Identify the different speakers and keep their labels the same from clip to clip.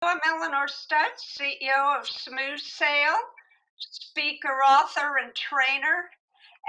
Speaker 1: I'm Elinor Stutz, CEO of Smooth Sail, speaker, author, and trainer,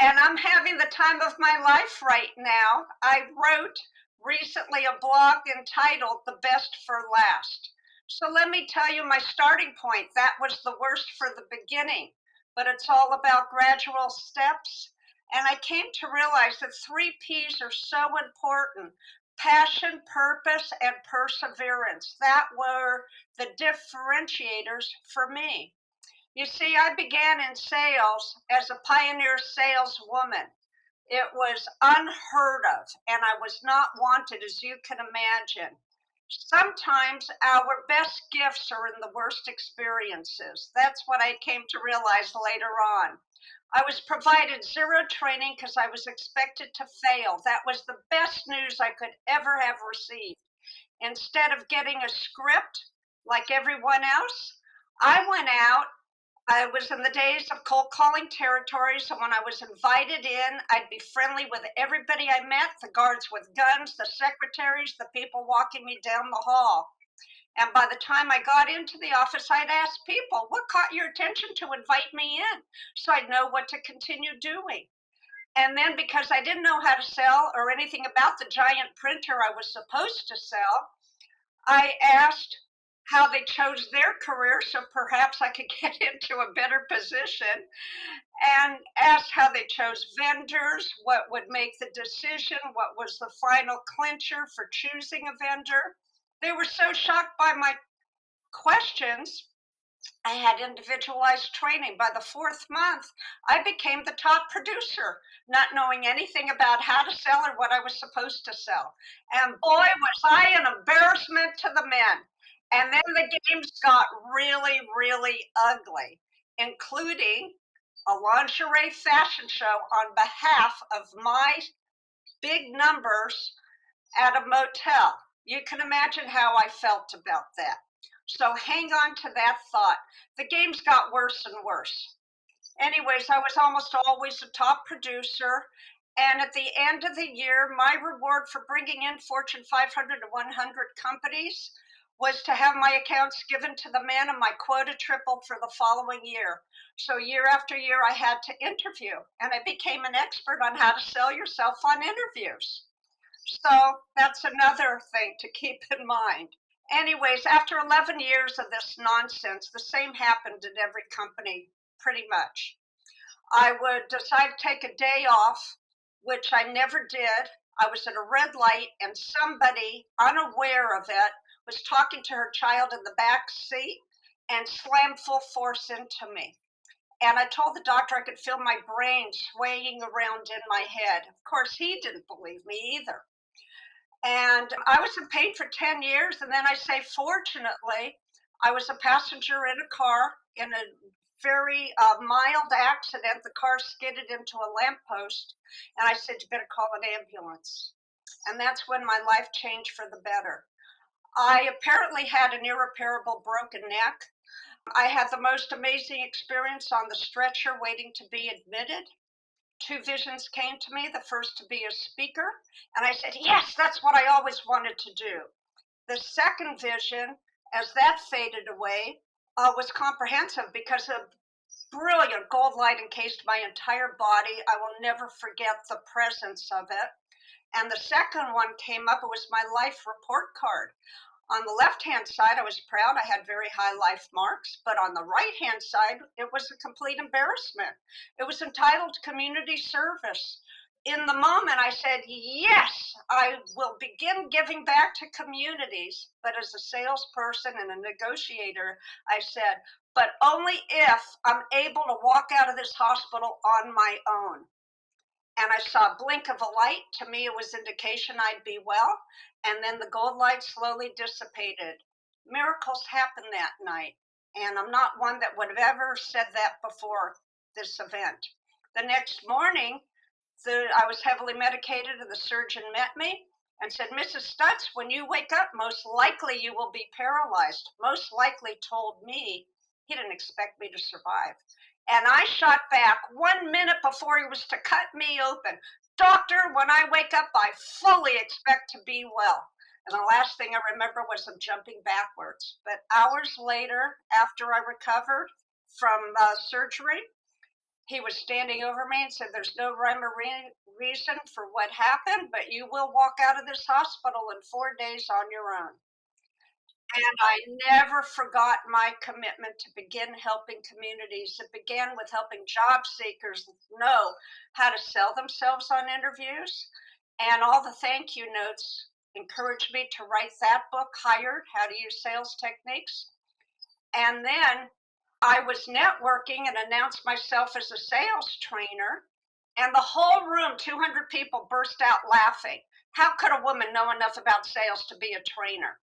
Speaker 1: and I'm having the time of my life right now. I wrote recently a blog entitled The Best for Last. So let me tell you my starting point. That was the worst for the beginning, but it's all about gradual steps. And I came to realize that 3 P's are so important: passion, purpose, and perseverance. That were the differentiators for me. You see, I began in sales as a pioneer saleswoman. It was unheard of, and I was not wanted, as you can imagine. Sometimes our best gifts are in the worst experiences. That's what I came to realize later on. I was provided zero training because I was expected to fail. That was the best news I could ever have received. Instead of getting a script like everyone else, I went out. I was in the days of cold calling territory, so when I was invited in, I'd be friendly with everybody I met, the guards with guns, the secretaries, the people walking me down the hall. And by the time I got into the office, I'd ask people, what caught your attention to invite me in? So I'd know what to continue doing. And then because I didn't know how to sell or anything about the giant printer I was supposed to sell, I asked how they chose their career so perhaps I could get into a better position, and asked how they chose vendors, what would make the decision, what was the final clincher for choosing a vendor. They were so shocked by my questions. I had individualized training. By the 4th month, I became the top producer, not knowing anything about how to sell or what I was supposed to sell. And boy, was I an embarrassment to the men. And then the games got really, really ugly, including a lingerie fashion show on behalf of my big numbers at a motel. You can imagine how I felt about that. So hang on to that thought. The games got worse and worse. Anyways, I was almost always a top producer. And at the end of the year, my reward for bringing in Fortune 500 to 100 companies was to have my accounts given to the man, and my quota tripled for the following year. So year after year, I had to interview, and I became an expert on how to sell yourself on interviews. So that's another thing to keep in mind. Anyways, after 11 years of this nonsense, the same happened in every company, pretty much. I would decide to take a day off, which I never did. I was at a red light, and somebody, unaware of it, was talking to her child in the back seat and slammed full force into me. And I told the doctor I could feel my brain swaying around in my head. Of course, he didn't believe me either. And I was in pain for 10 years. And then I say, fortunately, I was a passenger in a car in a very mild accident. The car skidded into a lamppost. And I said, you better call an ambulance. And that's when my life changed for the better. I apparently had an irreparable broken neck. I had the most amazing experience on the stretcher waiting to be admitted. 2 visions came to me. The first, to be a speaker, and I said, yes, that's what I always wanted to do. The second vision, as that faded away, was comprehensive because a brilliant gold light encased my entire body. I will never forget the presence of it. And the second one came up. It was my life report card. On the left-hand side, I was proud. I had very high life marks. But on the right-hand side, it was a complete embarrassment. It was entitled Community Service. In the moment, I said, yes, I will begin giving back to communities. But as a salesperson and a negotiator, I said, but only if I'm able to walk out of this hospital on my own. And I saw a blink of a light. To me, it was indication I'd be well. And then the gold light slowly dissipated. Miracles happened that night. And I'm not one that would have ever said that before this event. The next morning, I was heavily medicated, and the surgeon met me and said, Mrs. Stutz, when you wake up, most likely you will be paralyzed. Most likely told me he didn't expect me to survive. And I shot back 1 minute before he was to cut me open. Doctor, when I wake up, I fully expect to be well. And the last thing I remember was him jumping backwards. But hours later, after I recovered from surgery, he was standing over me and said, "There's no rhyme or reason for what happened, but you will walk out of this hospital in 4 days on your own." And I never forgot my commitment to begin helping communities. It began with helping job seekers know how to sell themselves on interviews. And all the thank you notes encouraged me to write that book, Hired, How to Use Sales Techniques. And then I was networking and announced myself as a sales trainer. And the whole room, 200 people, burst out laughing. How could a woman know enough about sales to be a trainer?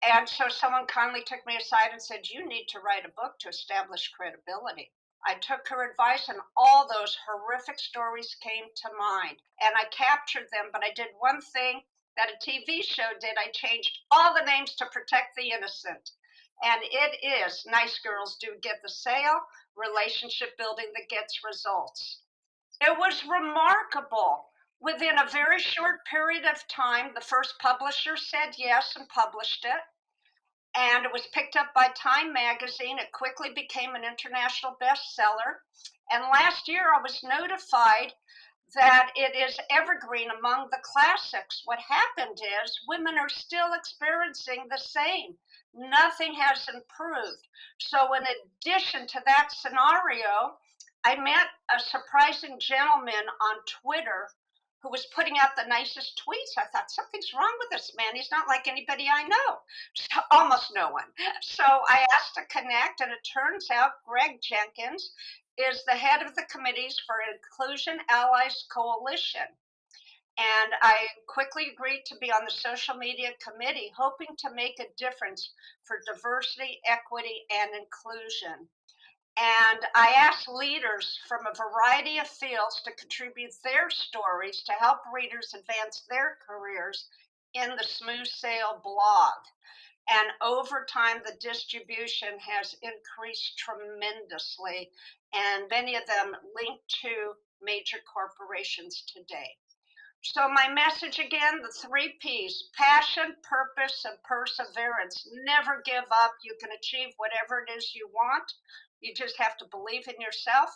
Speaker 1: And so someone kindly took me aside and said, "You need to write a book to establish credibility." I took her advice, and all those horrific stories came to mind. And I captured them, but I did one thing that a TV show did. I changed all the names to protect the innocent. And it is Nice Girls Do Get the Sale, relationship building that gets results. It was remarkable. Within a very short period of time, the first publisher said yes and published it. And it was picked up by Time magazine. It quickly became an international bestseller. And last year I was notified that it is evergreen among the classics. What happened is women are still experiencing the same. Nothing has improved. So in addition to that scenario, I met a surprising gentleman on Twitter who was putting out the nicest tweets. I thought, something's wrong with this man. He's not like anybody I know. So, almost no one. So I asked to connect, and it turns out Greg Jenkins is the head of the committees for Inclusion Allies Coalition. And I quickly agreed to be on the social media committee, hoping to make a difference for diversity, equity, and inclusion. And I asked leaders from a variety of fields to contribute their stories to help readers advance their careers in the Smooth Sale blog. And over time, the distribution has increased tremendously, and many of them linked to major corporations today. So my message again, the 3 P's: passion, purpose, and perseverance. Never give up. You can achieve whatever it is you want. You just have to believe in yourself,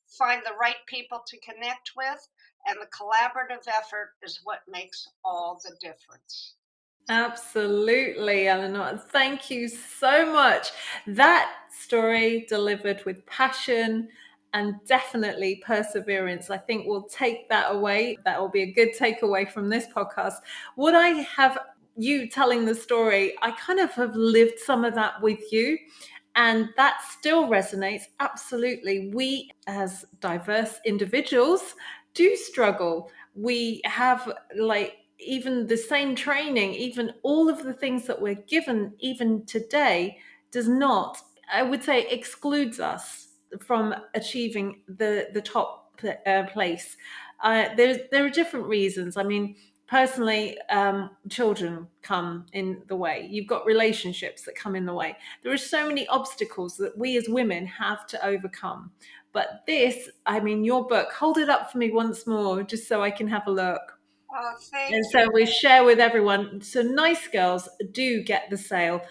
Speaker 1: find the right people to connect with, and the collaborative effort is what makes all the difference.
Speaker 2: Absolutely, Elinor. Thank you so much. That story delivered with passion and definitely perseverance. I think we'll take that away. That will be a good takeaway from this podcast. What I have you telling the story, I kind of have lived some of that with you. And that still resonates. Absolutely. We, as diverse individuals, do struggle. We have, like, even the same training, even all of the things that we're given, even today, does not, I would say, excludes us from achieving the top place. There are different reasons. I mean, personally, children come in the way. You've got relationships that come in the way. There are so many obstacles that we as women have to overcome. But this, I mean, your book, hold it up for me once more, just so I can have a look.
Speaker 1: Oh, thank
Speaker 2: And
Speaker 1: you.
Speaker 2: so we share with everyone. So Nice Girls Do Get the Sale.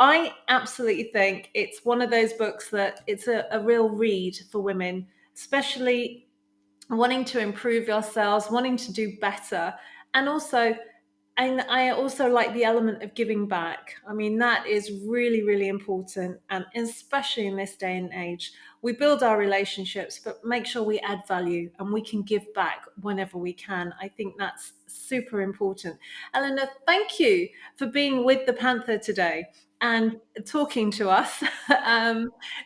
Speaker 2: I absolutely think it's one of those books that it's a real read for women, especially wanting to improve yourselves, wanting to do better, and also, and I also like the element of giving back. I mean, that is really, really important. And especially in this day and age, we build our relationships, but make sure we add value and we can give back whenever we can. I think that's super important. Elinor, thank you for being with the Panther today and talking to us.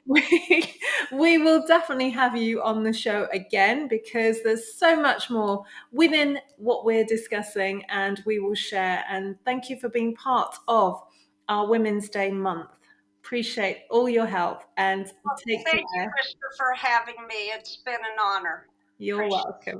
Speaker 2: we, we will definitely have you on the show again because there's so much more within what we're discussing, and we will share. And thank you for being part of our Women's Day month. Appreciate all your help and
Speaker 1: Well,
Speaker 2: take
Speaker 1: thank you,
Speaker 2: care.
Speaker 1: Krista, for having me. It's been an honor.
Speaker 2: You're
Speaker 1: Appreciate
Speaker 2: welcome.